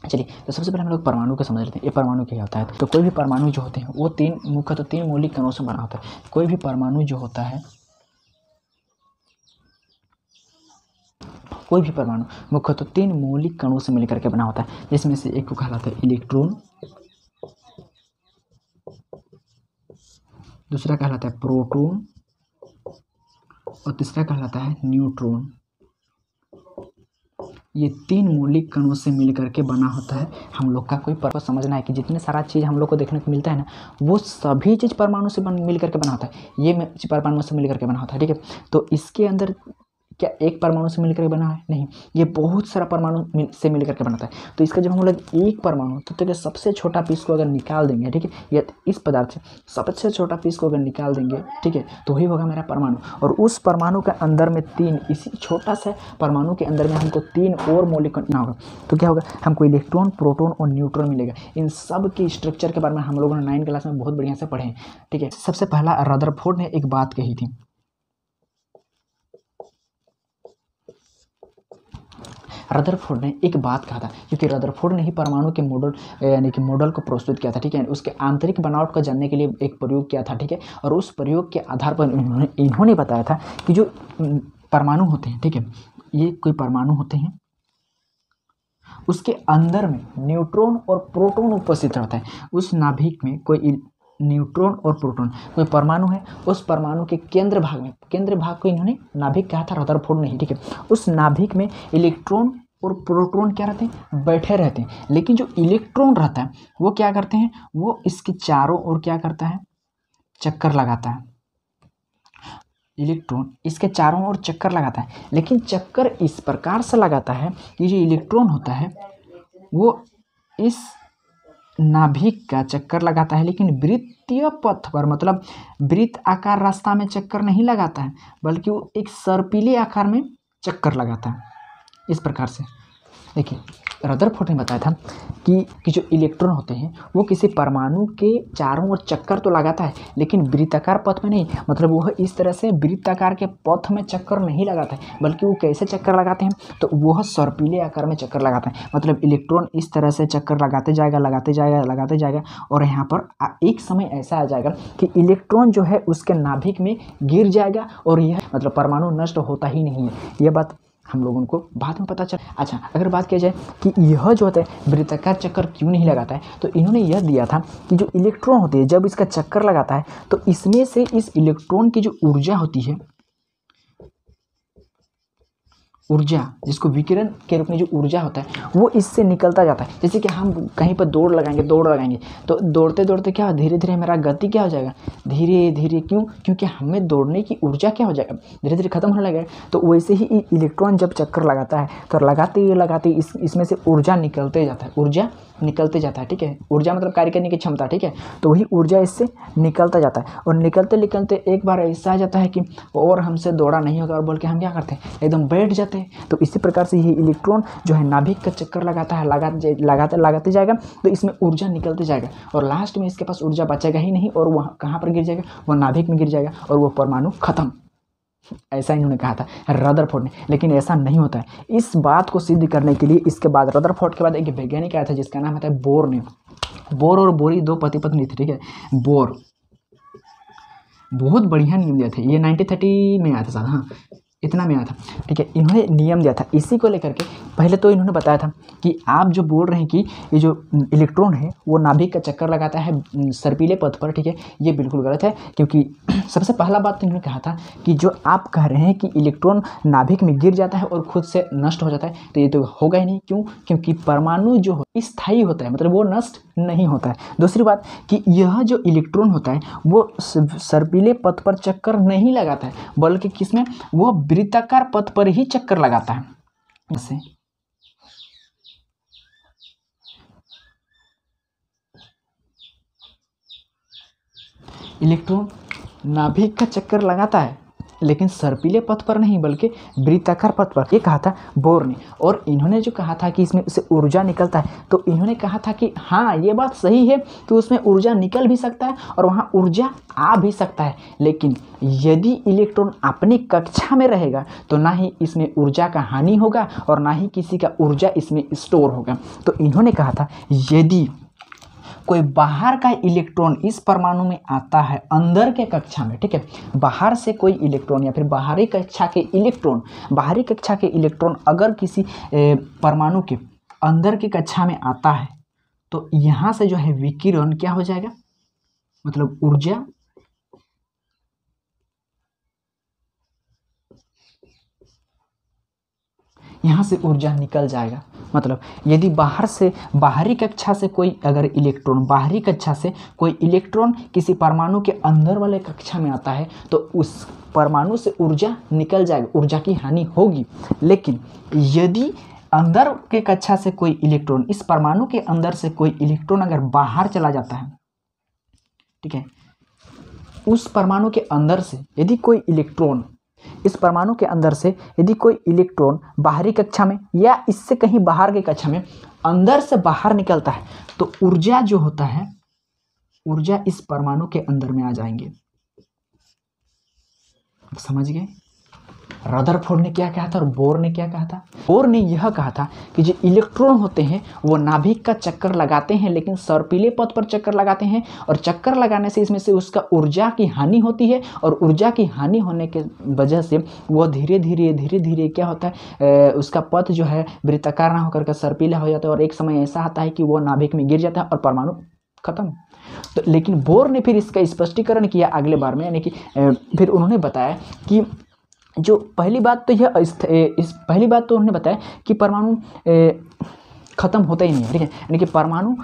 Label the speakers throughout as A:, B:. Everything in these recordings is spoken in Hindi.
A: चलिए, तो सबसे पहले हम लोग परमाणु को समझ लेते हैं। ये परमाणु क्या होता है? तो कोई भी परमाणु जो होते हैं वो मुख्यतः तीन मौलिक कणों से बना होता है। कोई भी परमाणु जो होता है, कोई भी परमाणु मुख्यतः तीन मौलिक कणों से मिलकर के बना होता है, जिसमें से एक को कहलाता है इलेक्ट्रॉन, दूसरा कहलाता है प्रोटॉन और तीसरा कहलाता है न्यूट्रॉन। ये तीन मौलिक कणों से मिलकर के बना होता है। हम लोग का कोई पर्पस समझना है कि जितने सारा चीज़ हम लोग को देखने को मिलता है ना, वो सभी चीज़ परमाणु से मिल करके बना होता है। ये परमाणु से मिल करके बना होता है, ठीक है। तो इसके अंदर क्या एक परमाणु से मिलकर बना है? नहीं, ये बहुत सारा परमाणु से मिलकर के बनाता है। तो इसका जब हम लोग एक परमाणु तत्व के सबसे छोटा पीस को अगर निकाल देंगे, ठीक है, या इस पदार्थ से सबसे छोटा पीस को अगर निकाल देंगे, ठीक है, तो वही होगा मेरा परमाणु। और उस परमाणु के अंदर में तीन, इसी छोटा सा परमाणु के अंदर में हमको तीन और मौलिक कण होगा। तो क्या होगा? हमको इलेक्ट्रॉन, प्रोटॉन और न्यूट्रॉन मिलेगा। इन सब के स्ट्रक्चर के बारे में हम लोगों ने 9th क्लास में बहुत बढ़िया से पढ़े हैं, ठीक है। सबसे पहला रदरफोर्ड ने एक बात कही थी। रदरफोर्ड ने एक बात कहा था, क्योंकि रदरफोर्ड ने ही परमाणु के मॉडल यानी कि मॉडल को प्रस्तुत किया था, ठीक है। उसके आंतरिक बनावट को जानने के लिए एक प्रयोग किया था, ठीक है। और उस प्रयोग के आधार पर इन्होंने बताया था कि जो परमाणु होते हैं, ठीक है, ये कोई परमाणु होते हैं, उसके अंदर में न्यूट्रॉन और प्रोटॉन उपस्थित रहता है। उस नाभिक में कोई न्यूट्रॉन और प्रोटॉन, कोई परमाणु है, उस परमाणु के केंद्र भाग को इन्होंने नाभिक कहा था, रदरफोर्ड ने ही, ठीक है। उस नाभिक में इलेक्ट्रॉन और प्रोटॉन क्या रहते हैं? बैठे रहते हैं। लेकिन जो इलेक्ट्रॉन रहता है वो क्या करते हैं? वो इसके चारों ओर क्या करता है? चक्कर लगाता है। इलेक्ट्रॉन इसके चारों ओर चक्कर लगाता है, लेकिन चक्कर इस प्रकार से लगाता है कि जो इलेक्ट्रॉन होता है वो इस नाभिक का चक्कर लगाता है, लेकिन वृत्तीय पथ पर, मतलब वृत्त आकार रास्ता में चक्कर नहीं लगाता है, बल्कि वो एक सर्पिले आकार में चक्कर लगाता है। इस प्रकार से देखिए, रदरफोर्ड ने बताया था कि जो इलेक्ट्रॉन होते हैं वो किसी परमाणु के चारों ओर चक्कर तो लगाता है, लेकिन वृत्ताकार पथ में नहीं। मतलब वह इस तरह से वृत्ताकार के पथ में चक्कर नहीं लगाता है, बल्कि वो कैसे चक्कर लगाते हैं? तो वह सर्पिले आकार में चक्कर लगाता है। मतलब इलेक्ट्रॉन इस तरह से चक्कर लगाते जाएगा, और यहाँ पर एक समय ऐसा आ जाएगा कि इलेक्ट्रॉन जो है उसके नाभिक में गिर जाएगा, और यह मतलब परमाणु नष्ट होता ही नहीं है। यह बात हम लोगों को बाद में पता चला। अच्छा, अगर बात किया जाए कि यह जो होता है वृत्ताकार चक्कर क्यों नहीं लगाता है, तो इन्होंने यह दिया था कि जो इलेक्ट्रॉन होती है जब इसका चक्कर लगाता है तो इसमें से इस इलेक्ट्रॉन की जो ऊर्जा होती है, ऊर्जा जिसको विकिरण के रूप में जो ऊर्जा होता है वो इससे निकलता जाता है। जैसे कि हम कहीं पर दौड़ लगाएंगे तो दौड़ते दौड़ते क्या धीरे धीरे मेरा गति क्या हो जाएगा? धीरे धीरे। क्यों? क्योंकि हमें दौड़ने की ऊर्जा क्या हो जाएगा? धीरे धीरे खत्म होने लगेगा। तो वैसे ही इलेक्ट्रॉन जब चक्कर लगाता है तो लगाते इसमें से ऊर्जा निकलते जाता है, ठीक है। ऊर्जा मतलब कार्य करने की क्षमता, ठीक है। तो वही ऊर्जा इससे निकलता जाता है, और निकलते एक बार ऐसा आ जाता है कि और हमसे दौड़ा नहीं होगा, और बोल के हम क्या करते हैं? एकदम बैठ जाते हैं। तो इसी प्रकार से ये इलेक्ट्रॉन जो है नाभिक का चक्कर लगाता है, लगाते जाएगा, तो इसमें ऊर्जा निकलते जाएगा, और लास्ट में इसके पास ऊर्जा बचेगा ही नहीं, और वह कहाँ पर गिर जाएगा? वह नाभिक में गिर जाएगा, और वो परमाणु खत्म। ऐसा इन्होंने कहा था रदरफोर्ड ने, लेकिन ऐसा नहीं होता है। इस बात को सिद्ध करने के लिए इसके बाद रदरफोर्ड के बाद एक वैज्ञानिक आया था जिसका नाम होता है बोर ने। बोर और बोरी दो पति पत्नी थे, ठीक है। बोर बहुत बढ़िया नियम दिया था, ये 1930 में आया था साथ, हाँ इतना में आया था, ठीक है। इन्होंने नियम दिया था इसी को लेकर के। पहले तो इन्होंने बताया था कि आप जो बोल रहे हैं कि ये जो इलेक्ट्रॉन है वो नाभिक का चक्कर लगाता है सर्पिले पथ पर, ठीक है, ये बिल्कुल गलत है। क्योंकि सबसे पहला बात तो इन्होंने कहा था कि जो आप कह रहे हैं कि इलेक्ट्रॉन नाभिक में गिर जाता है और खुद से नष्ट हो जाता है, तो ये तो होगा ही नहीं। क्यों? क्योंकि परमाणु जो स्थायी होता है, मतलब वो नष्ट नहीं होता है। दूसरी बात कि यह जो इलेक्ट्रॉन होता है वो सर्पिले पथ पर चक्कर नहीं लगाता है, बल्कि किसमें? वो वृत्ताकार पथ पर ही चक्कर लगाता है। जैसे इलेक्ट्रॉन नाभिक का चक्कर लगाता है, लेकिन सर्पिले पथ पर नहीं बल्कि वृत्ताकार पथ पर, ये कहा था बोर ने। और इन्होंने जो कहा था कि इसमें से ऊर्जा निकलता है, तो इन्होंने कहा था कि हाँ ये बात सही है कि उसमें ऊर्जा निकल भी सकता है और वहाँ ऊर्जा आ भी सकता है, लेकिन यदि इलेक्ट्रॉन अपनी कक्षा में रहेगा तो ना ही इसमें ऊर्जा का हानि होगा और ना ही किसी का ऊर्जा इसमें स्टोर होगा। तो इन्होंने कहा था यदि कोई बाहर का इलेक्ट्रॉन इस परमाणु में आता है अंदर के कक्षा में, ठीक है, बाहर से कोई इलेक्ट्रॉन या फिर बाहरी कक्षा के इलेक्ट्रॉन अगर किसी परमाणु के अंदर की कक्षा में आता है तो यहाँ से जो है विकिरण क्या हो जाएगा, मतलब ऊर्जा यहाँ से ऊर्जा निकल जाएगा। मतलब यदि बाहरी कक्षा से कोई अगर इलेक्ट्रॉन बाहरी कक्षा से कोई इलेक्ट्रॉन किसी परमाणु के अंदर वाले कक्षा में आता है तो उस परमाणु से ऊर्जा निकल जाएगी, ऊर्जा की हानि होगी। लेकिन यदि अंदर के कक्षा से कोई इलेक्ट्रॉन, इस परमाणु के अंदर से कोई इलेक्ट्रॉन अगर बाहर चला जाता है, ठीक है, उस परमाणु के अंदर से यदि कोई इलेक्ट्रॉन, इस परमाणु के अंदर से यदि कोई इलेक्ट्रॉन बाहरी कक्षा में या इससे कहीं बाहर की कक्षा में अंदर से बाहर निकलता है तो ऊर्जा जो होता है, ऊर्जा इस परमाणु के अंदर में आ जाएंगे। समझ गए? रदरफोर्ड ने क्या कहा था और बोर ने क्या कहा था? बोर ने यह कहा था कि जो इलेक्ट्रॉन होते हैं वो नाभिक का चक्कर लगाते हैं, लेकिन सर्पिले पथ पर चक्कर लगाते हैं और चक्कर लगाने से इसमें से उसका ऊर्जा की हानि होती है और ऊर्जा की हानि होने के वजह से वो धीरे धीरे क्या होता है, उसका पथ जो है वृत्ताकार ना होकर के सर्पिला हो जाता है और एक समय ऐसा आता है कि वो नाभिक में गिर जाता है और परमाणु खत्म। तो लेकिन बोर ने फिर इसका स्पष्टीकरण किया अगले बार में, यानी कि फिर उन्होंने बताया कि जो पहली बात तो पहली बात तो उन्होंने बताया कि परमाणु खत्म होता ही नहीं है, ठीक है, यानी कि परमाणु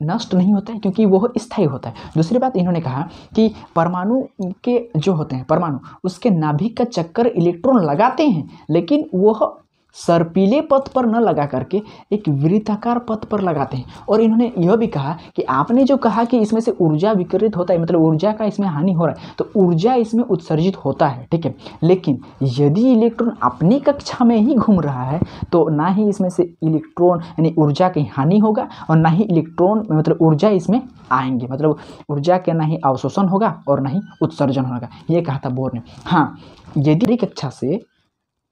A: नष्ट नहीं होता है क्योंकि वो स्थायी होता है। दूसरी बात इन्होंने कहा कि परमाणु के जो होते हैं परमाणु उसके नाभिक का चक्कर इलेक्ट्रॉन लगाते हैं, लेकिन वह सर्पिले पथ पर न लगा करके एक वृत्ताकार पथ पर लगाते हैं। और इन्होंने यह भी कहा कि आपने जो कहा कि इसमें से ऊर्जा विकिरित होता है, मतलब ऊर्जा का इसमें हानि हो रहा है, तो ऊर्जा इसमें उत्सर्जित होता है, ठीक है, लेकिन यदि इलेक्ट्रॉन अपनी कक्षा में ही घूम रहा है तो ना ही इसमें से इलेक्ट्रॉन यानी ऊर्जा की हानि होगा और ना ही इलेक्ट्रॉन मतलब ऊर्जा इसमें आएंगे, मतलब ऊर्जा का ना ही अवशोषण होगा और ना ही उत्सर्जन होगा। ये कहा था बोर ने। हाँ, यदि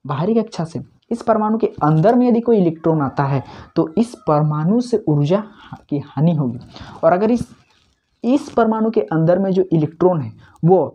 A: बाहरी कक्षा से इस परमाणु के अंदर में यदि कोई इलेक्ट्रॉन आता है तो इस परमाणु से ऊर्जा की हानि होगी। और अगर इस परमाणु के अंदर में जो इलेक्ट्रॉन है वो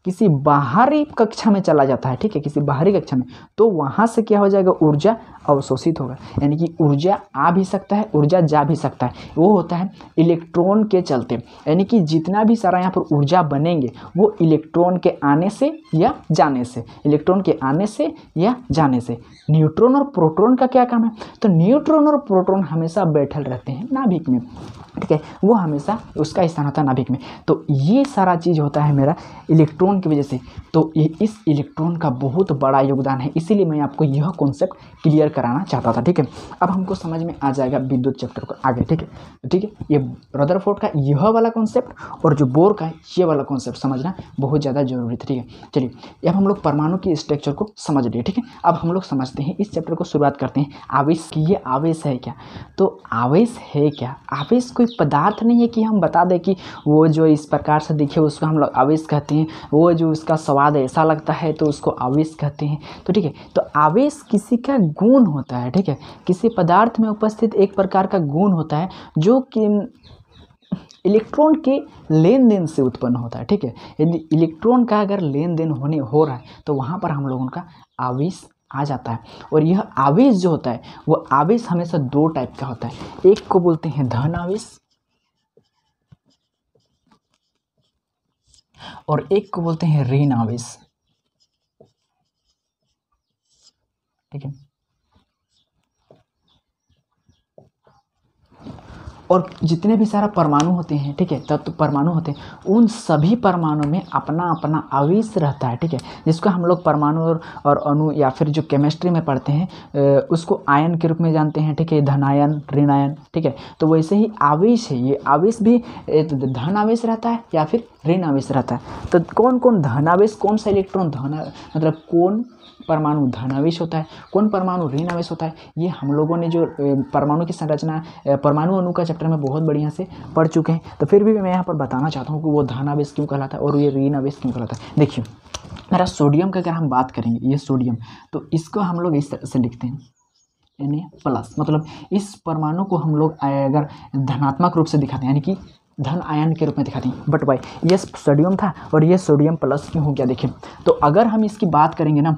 A: किसी बाहरी कक्षा में चला जाता है, ठीक है, किसी बाहरी कक्षा में, तो वहाँ से क्या हो जाएगा, ऊर्जा अवशोषित होगा, यानी कि ऊर्जा आ भी सकता है, ऊर्जा जा भी सकता है। वो होता है इलेक्ट्रॉन के चलते, यानी कि जितना भी सारा यहाँ पर ऊर्जा बनेंगे वो इलेक्ट्रॉन के आने से या जाने से, इलेक्ट्रॉन के आने से या जाने से। न्यूट्रॉन और प्रोटॉन का क्या काम है? तो न्यूट्रॉन और प्रोटॉन हमेशा बैठल रहते हैं नाभिक में, ठीक है, वो हमेशा उसका स्थान होता है नाभिक में। तो ये सारा चीज़ होता है मेरा इलेक्ट्रॉन की वजह से। तो ये इस इलेक्ट्रॉन का बहुत बड़ा योगदान है, इसीलिए मैं आपको यह कॉन्सेप्ट क्लियर कराना चाहता था, ठीक है। अब हमको समझ में आ जाएगा विद्युत चैप्टर को आगे, ठीक है, ठीक है। ये रदरफोर्ड का यह वाला कॉन्सेप्ट और जो बोर का ये वाला कॉन्सेप्ट समझना बहुत ज़्यादा जरूरी था, ठीक है। चलिए अब हम लोग परमाणु की स्ट्रक्चर को समझ लिए, ठीक है। अब हम लोग समझते हैं, इस चैप्टर को शुरुआत करते हैं आवेश की। ये आवेश है क्या? तो आवेश है क्या? आवेश कोई पदार्थ नहीं है कि हम बता दें कि वो जो इस प्रकार से दिखे उसको हम लोग आवेश कहते हैं, वो जो उसका स्वाद ऐसा लगता है तो उसको आवेश कहते हैं। तो ठीक है, तो आवेश किसी का गुण होता है, ठीक है, किसी पदार्थ में उपस्थित एक प्रकार का गुण होता है जो कि इलेक्ट्रॉन के लेन देन से उत्पन्न होता है, ठीक है। यदि इलेक्ट्रॉन का अगर लेन देन हो रहा है तो वहाँ पर हम लोगों का आवेश आ जाता है। और यह आवेश जो होता है वो आवेश हमेशा दो टाइप का होता है, एक को बोलते हैं धन आवेश और एक को बोलते हैं ऋण आवेश, ठीक है। और जितने भी सारा परमाणु होते हैं, ठीक है, तत्व परमाणु होते हैं, उन सभी परमाणु में अपना अपना आवेश रहता है, ठीक है, जिसको हम लोग परमाणु और अणु या फिर जो केमिस्ट्री में पढ़ते हैं उसको आयन के रूप में जानते हैं, ठीक है, धनायन ऋण आयन, ठीक है। तो वैसे ही आवेश है, ये आवेश भी धन आवेश रहता है या फिर ऋण आवेश रहता है। तो कौन कौन धन आवेश, कौन सा इलेक्ट्रॉन धन, मतलब कौन परमाणु धन आवेश होता है, कौन परमाणु ऋण आवेश होता है, ये हम लोगों ने जो परमाणु की संरचना परमाणु अणु का चैप्टर में बहुत बढ़िया से पढ़ चुके हैं। तो फिर भी मैं यहाँ पर बताना चाहता हूँ कि वो धन आवेश क्यों कहलाता है और ये ऋण आवेश क्यों कहलाता है। देखिए मेरा सोडियम का अगर हम बात करेंगे, ये सोडियम, तो इसको हम लोग इस तरह से लिखते हैं Na+, मतलब इस परमाणु को हम लोग अगर धनात्मक रूप से दिखाते हैं यानी कि धन आयन के रूप में दिखाते हैं। बट भाई ये सोडियम था और ये सोडियम प्लस क्यों हो गया, देखिए तो अगर हम इसकी बात करेंगे ना,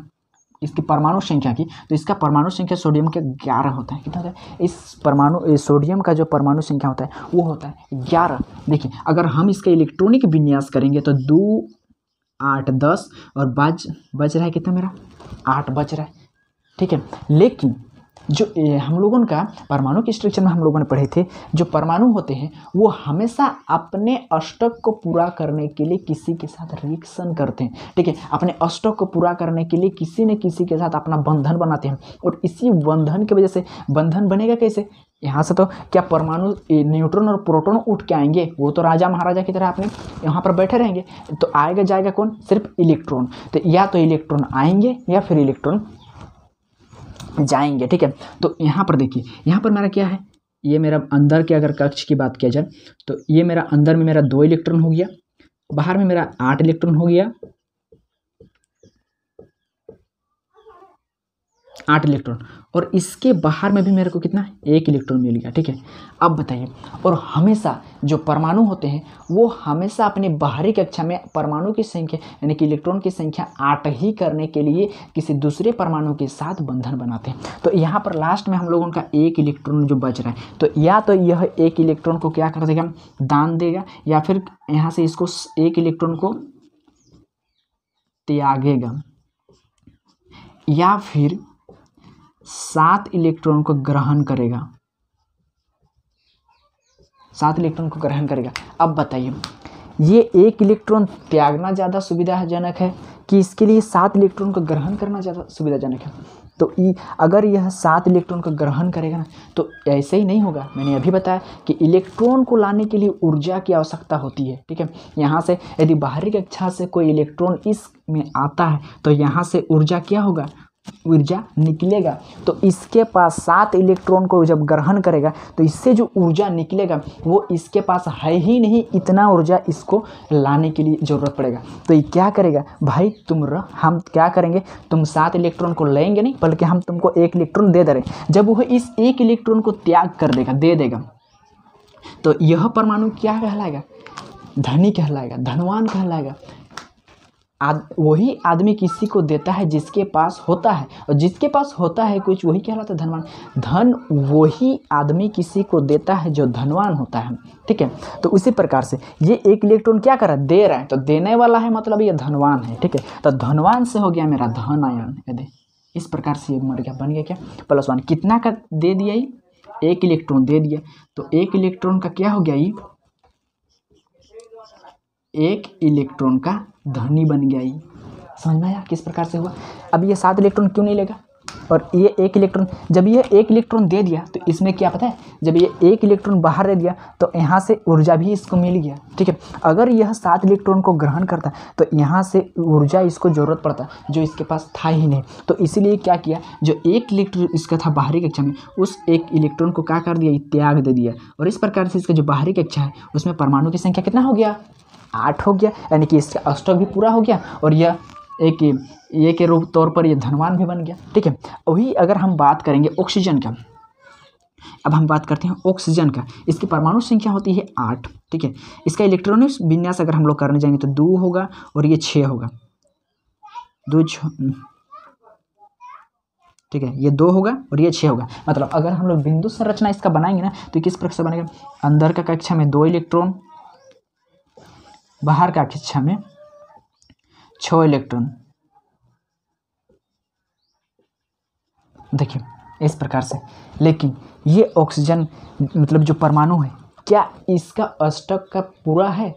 A: इसकी परमाणु संख्या की, तो इसका परमाणु संख्या सोडियम के 11 होता है। कितना होता है इस परमाणु, सोडियम का जो परमाणु संख्या होता है वो होता है 11। देखिए अगर हम इसका इलेक्ट्रॉनिक विन्यास करेंगे तो 2 8 10 और बच रहा है कितना, मेरा 8 बच रहा है, ठीक है। लेकिन जो हम लोगों का परमाणु के स्ट्रक्चर में हम लोगों ने पढ़े थे, जो परमाणु होते हैं वो हमेशा अपने अष्टक को पूरा करने के लिए किसी के साथ रिएक्शन करते हैं, ठीक है, अपने अष्टक को पूरा करने के लिए किसी न किसी के साथ अपना बंधन बनाते हैं। और इसी बंधन की वजह से, बंधन बनेगा कैसे, यहाँ से तो क्या परमाणु न्यूट्रॉन और प्रोटॉन उठ के आएंगे, वो तो राजा महाराजा की तरह अपने यहाँ पर बैठे रहेंगे, तो आएगा जाएगा कौन, सिर्फ इलेक्ट्रॉन। तो या तो इलेक्ट्रॉन आएंगे या फिर इलेक्ट्रॉन जाएंगे, ठीक है। तो यहाँ पर देखिए, यहाँ पर मेरा क्या है, ये मेरा अंदर के अगर कक्ष की बात किया जाए तो ये मेरा अंदर में मेरा 2 इलेक्ट्रॉन हो गया, बाहर में मेरा 8 इलेक्ट्रॉन हो गया, 8 इलेक्ट्रॉन, और इसके बाहर में भी मेरे को कितना 1 इलेक्ट्रॉन मिल गया, ठीक है। अब बताइए, और हमेशा जो परमाणु होते हैं वो हमेशा अपनी बाहरी कक्षा में परमाणु की संख्या यानी कि इलेक्ट्रॉन की संख्या 8 ही करने के लिए किसी दूसरे परमाणु के साथ बंधन बनाते हैं। तो यहाँ पर लास्ट में हम लोगों का 1 इलेक्ट्रॉन जो बच रहा है, तो या तो यह 1 इलेक्ट्रॉन को क्या कर देगा, दान देगा, या फिर यहाँ से इसको 1 इलेक्ट्रॉन को त्यागेगा, या फिर 7 इलेक्ट्रॉन को ग्रहण करेगा, 7 इलेक्ट्रॉन को ग्रहण करेगा। अब बताइए ये 1 इलेक्ट्रॉन त्यागना ज़्यादा सुविधाजनक है कि इसके लिए 7 इलेक्ट्रॉन को ग्रहण करना ज़्यादा सुविधाजनक है। तो अगर यह 7 इलेक्ट्रॉन को ग्रहण करेगा ना, तो ऐसे ही नहीं होगा। मैंने अभी बताया कि इलेक्ट्रॉन को लाने के लिए ऊर्जा की आवश्यकता होती है, ठीक है। यहाँ से यदि बाहरी कक्षा से कोई इलेक्ट्रॉन इसमें आता है तो यहाँ से ऊर्जा क्या होगा, ऊर्जा निकलेगा। तो इसके पास 7 इलेक्ट्रॉन को जब ग्रहण करेगा तो इससे जो ऊर्जा निकलेगा वो इसके पास है ही नहीं, इतना ऊर्जा इसको लाने के लिए ज़रूरत पड़ेगा। तो ये क्या करेगा भाई, हम क्या करेंगे, तुम 7 इलेक्ट्रॉन को लेंगे नहीं, बल्कि हम तुमको 1 इलेक्ट्रॉन दे रहे हैं। जब वह इस 1 इलेक्ट्रॉन को त्याग कर देगा, दे देगा, तो यह परमाणु क्या कहलाएगा, धनी कहलाएगा, धनवान कहलाएगा। वही आदमी किसी को देता है जिसके पास होता है, और जिसके पास होता है कुछ वही कहलाता है धनवान। धन वही आदमी किसी को देता है जो धनवान होता है, ठीक है। तो उसी प्रकार से ये 1 इलेक्ट्रॉन क्या कर रहा है, दे रहा है, तो देने वाला है मतलब ये धनवान है, ठीक है। तो धनवान से हो गया मेरा धन आयन, यदि इस प्रकार से ये मर गया, बन गया क्या, +1। कितना का दे दिया, ये 1 इलेक्ट्रॉन दे दिया, तो 1 इलेक्ट्रॉन का क्या हो गया, ये 1 इलेक्ट्रॉन का धनी बन गया। ये समझ में आया किस प्रकार से हुआ। अब ये 7 इलेक्ट्रॉन क्यों नहीं लेगा, और ये 1 इलेक्ट्रॉन, जब ये 1 इलेक्ट्रॉन दे दिया तो इसमें क्या पता है, जब ये 1 इलेक्ट्रॉन बाहर दे दिया तो यहाँ से ऊर्जा भी इसको मिल गया, ठीक है। अगर यह 7 इलेक्ट्रॉन को ग्रहण करता तो यहाँ से ऊर्जा इसको ज़रूरत पड़ता जो इसके पास था ही नहीं। तो इसीलिए क्या किया, जो 1 इलेक्ट्रॉन इसका था बाहरी कक्षा में, उस 1 इलेक्ट्रॉन को क्या कर दिया, त्याग दे दिया। और इस प्रकार से इसका जो बाहरी कक्षा है उसमें परमाणु की संख्या कितना हो गया, 8 हो गया, यानी कि इसका अष्टक भी पूरा हो गया, और यह ये के रूप तौर पर ये धनवान भी बन गया, ठीक है। वही अगर हम बात करेंगे ऑक्सीजन का, अब हम बात करते हैं ऑक्सीजन का। इसकी परमाणु संख्या होती है 8, ठीक है। इसका इलेक्ट्रॉनिक विन्यास अगर हम लोग करने जाएंगे तो 2 होगा और ये 6 होगा, 2 ठीक है, ये 2 होगा और ये 6 होगा। मतलब अगर हम लोग बिंदु संरचना इसका बनाएंगे ना तो किस प्रकार से बनेगा, अंदर का कक्षा में 2 इलेक्ट्रॉन, बाहर का कक्षा में 6 इलेक्ट्रॉन। देखिए इस प्रकार से। लेकिन ये ऑक्सीजन मतलब जो परमाणु है, क्या इसका अष्टक का पूरा है?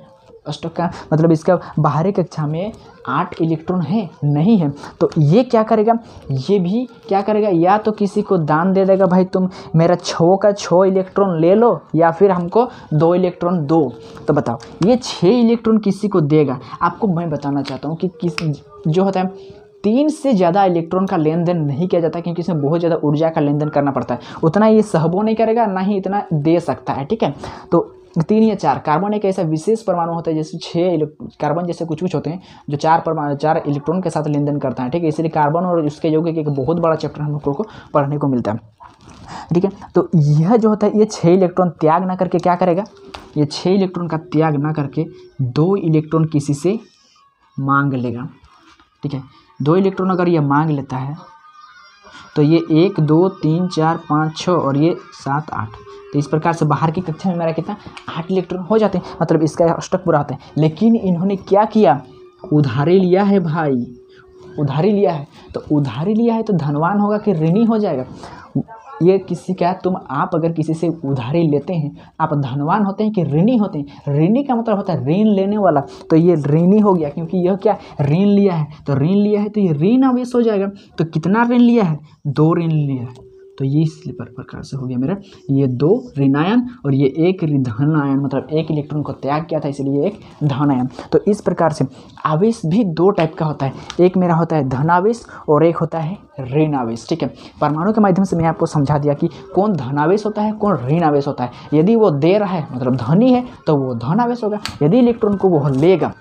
A: अष्टक का मतलब इसका बाहरी कक्षा में 8 इलेक्ट्रॉन है? नहीं है। तो ये क्या करेगा, ये भी क्या करेगा, या तो किसी को दान दे देगा, भाई तुम मेरा 6 का 6 इलेक्ट्रॉन ले लो, या फिर हमको 2 इलेक्ट्रॉन दो। तो बताओ, ये 6 इलेक्ट्रॉन किसी को देगा? आपको मैं बताना चाहता हूँ कि किस जो होता है 3 से ज़्यादा इलेक्ट्रॉन का लेन देन नहीं किया जाता, क्योंकि इसमें बहुत ज़्यादा ऊर्जा का लेन देन करना पड़ता है। उतना ये सहबो नहीं करेगा, ना ही इतना दे सकता है, ठीक है। तो 3 या 4 कार्बन एक ऐसा विशेष परमाणु होता है, जैसे 6 कार्बन जैसे कुछ होते हैं जो 4 इलेक्ट्रॉन के साथ लेन देन करता है, ठीक है। इसलिए कार्बन और उसके यौगिक एक बहुत बड़ा चैप्टर हम लोगों को पढ़ने को मिलता है, ठीक है। तो यह जो होता है, ये 6 इलेक्ट्रॉन त्याग ना करके क्या करेगा, ये 6 इलेक्ट्रॉन का त्याग ना करके 2 इलेक्ट्रॉन किसी से मांग लेगा, ठीक है। 2 इलेक्ट्रॉन अगर ये मांग लेता है तो ये 1 2 3 4 5 6 और ये 7 8, तो इस प्रकार से बाहर की कक्षा में मेरा कितना 8 इलेक्ट्रॉन हो जाते हैं, मतलब इसका अष्टक पूरा होता है। लेकिन इन्होंने क्या किया, उधारी लिया है भाई, उधारी लिया है। तो उधारी लिया है तो धनवान होगा कि ऋणी हो जाएगा? ये किसी का आप अगर किसी से उधारी लेते हैं, आप धनवान होते हैं कि ऋणी होते हैं? ऋणी का मतलब होता है ऋण लेने वाला, तो ये ऋणी हो गया, क्योंकि यह क्या ऋण लिया है। तो ऋण लिया है तो ये ऋण आवेश हो जाएगा। तो कितना ऋण लिया है, 2 ऋण लिया है। तो ये इस प्रकार से हो गया मेरा, ये 2 ऋणायन और ये 1 धन आयन, मतलब 1 इलेक्ट्रॉन को त्याग किया था, इसलिए 1 धन आयन। तो इस प्रकार से आवेश भी 2 टाइप का होता है, एक मेरा होता है धन आवेश और एक होता है ऋण आवेश, ठीक है। परमाणु के माध्यम से मैं आपको समझा दिया कि कौन धन आवेश होता है, कौन ऋण आवेश होता है। यदि वो दे रहा है मतलब धनी है तो वो धन आवेश होगा। यदि इलेक्ट्रॉन को वो लेगा,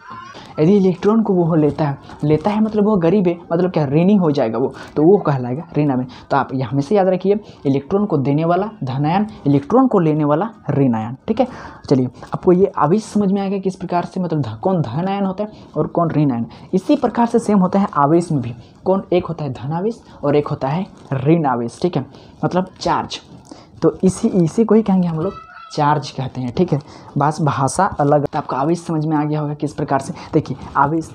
A: यदि इलेक्ट्रॉन को वो लेता है मतलब वो गरीब है, मतलब क्या ऋणी हो जाएगा वो, तो वो कहलाएगा ऋण आवेश। तो आप यहाँ हमेशा याद रखिए, इलेक्ट्रॉन को देने वाला धनायन, इलेक्ट्रॉन को लेने वाला ऋणायन, ठीक है। चलिए, आपको ये आवेश समझ में आएगा किस प्रकार से, मतलब कौन धनायन होता है और कौन ऋणायन। इसी प्रकार से सेम होता है आवेश में भी, कौन एक होता है धनावेश और एक होता है ऋण आवेश, ठीक है, मतलब चार्ज। तो इसी को ही कहेंगे हम लोग चार्ज कहते हैं, ठीक है। बस भाषा अलग। तो आपको आवेश समझ में आ गया होगा किस प्रकार से। देखिए, आवेश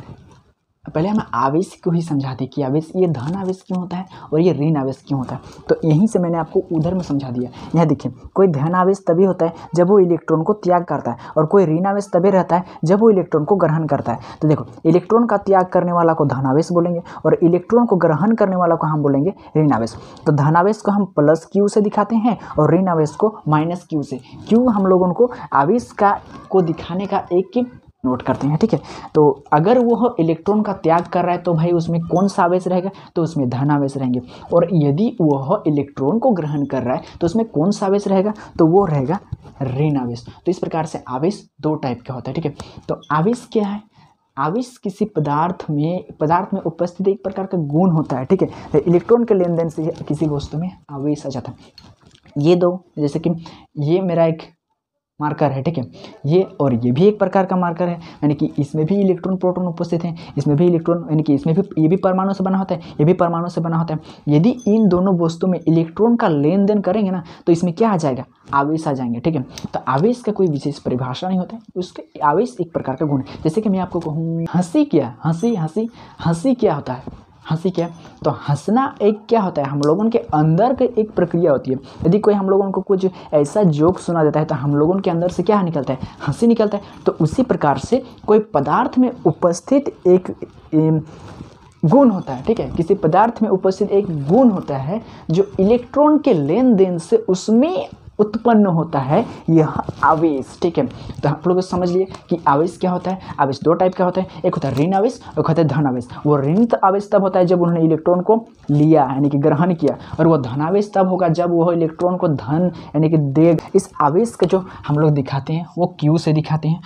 A: पहले हम आवेश को ही समझा दें कि आवेश ये धन आवेश क्यों होता है और ये ऋण आवेश क्यों होता है। तो यहीं से मैंने आपको उधर में समझा दिया। यहाँ देखिए, कोई धन आवेश तभी होता है जब वो इलेक्ट्रॉन को त्याग करता है, और कोई ऋण आवेश तभी रहता है जब वो इलेक्ट्रॉन को ग्रहण करता है। तो देखो, इलेक्ट्रॉन का त्याग करने वाला को धन आवेश बोलेंगे और इलेक्ट्रॉन को ग्रहण करने वाला को हम बोलेंगे ऋण आवेश। तो धन आवेश को हम प्लस क्यू से दिखाते हैं और ऋण आवेश को माइनस क्यू से। क्यू हम लोगों को आवेश को दिखाने का एक नोट करते हैं, ठीक है। तो अगर वो इलेक्ट्रॉन का त्याग कर रहा है तो भाई उसमें कौन सा आवेश रहेगा, तो उसमें धन आवेश रहेंगे। और यदि वह इलेक्ट्रॉन को ग्रहण कर रहा है तो उसमें कौन सा आवेश रहेगा, तो वो रहेगा ऋण आवेश। तो इस प्रकार से आवेश 2 टाइप का होता है, ठीक है। तो आवेश क्या है, आवेश किसी पदार्थ में उपस्थित एक प्रकार का गुण होता है, ठीक है। इलेक्ट्रॉन के लेन देन से किसी वस्तु में आवेश आ जाता है। ये 2, जैसे कि ये मेरा एक मार्कर है, ठीक है, ये और ये भी एक प्रकार का मार्कर है, यानी कि इसमें भी इलेक्ट्रॉन प्रोटॉन उपस्थित हैं, इसमें भी इलेक्ट्रॉन, यानी कि इसमें भी ये भी परमाणु से बना होता है, ये भी परमाणु से बना होता है। यदि इन दोनों वस्तु में इलेक्ट्रॉन का लेन देन करेंगे ना, तो इसमें क्या आ जाएगा, आवेश आ जाएंगे, ठीक है। तो आवेश का कोई विशेष परिभाषा नहीं होता है, उसके आवेश एक प्रकार का गुण है। जैसे कि मैं आपको कहूँ हंसी क्या होता है, हंसी क्या, तो हंसना एक क्या होता है, हम लोगों के अंदर की एक प्रक्रिया होती है। यदि कोई हम लोगों को कुछ ऐसा जोक सुना देता है तो हम लोगों के अंदर से क्या निकलता है, हंसी निकलता है। तो उसी प्रकार से कोई पदार्थ में उपस्थित एक गुण होता है, ठीक है, किसी पदार्थ में उपस्थित एक गुण होता है जो इलेक्ट्रॉन के लेन देन से उसमें उत्पन्न होता है, यह आवेश, ठीक है। तो आप लोग समझ लिए कि आवेश क्या होता है। आवेश 2 टाइप का होता है, एक होता है ऋण आवेश और एक होता है धन आवेश। वो ऋण आवेश तब होता है जब उन्होंने इलेक्ट्रॉन को लिया, यानी कि ग्रहण किया, और वो धन आवेश तब होगा जब वो इलेक्ट्रॉन को धन यानी कि दे। इस आवेश का जो हम लोग दिखाते हैं वो क्यू से दिखाते हैं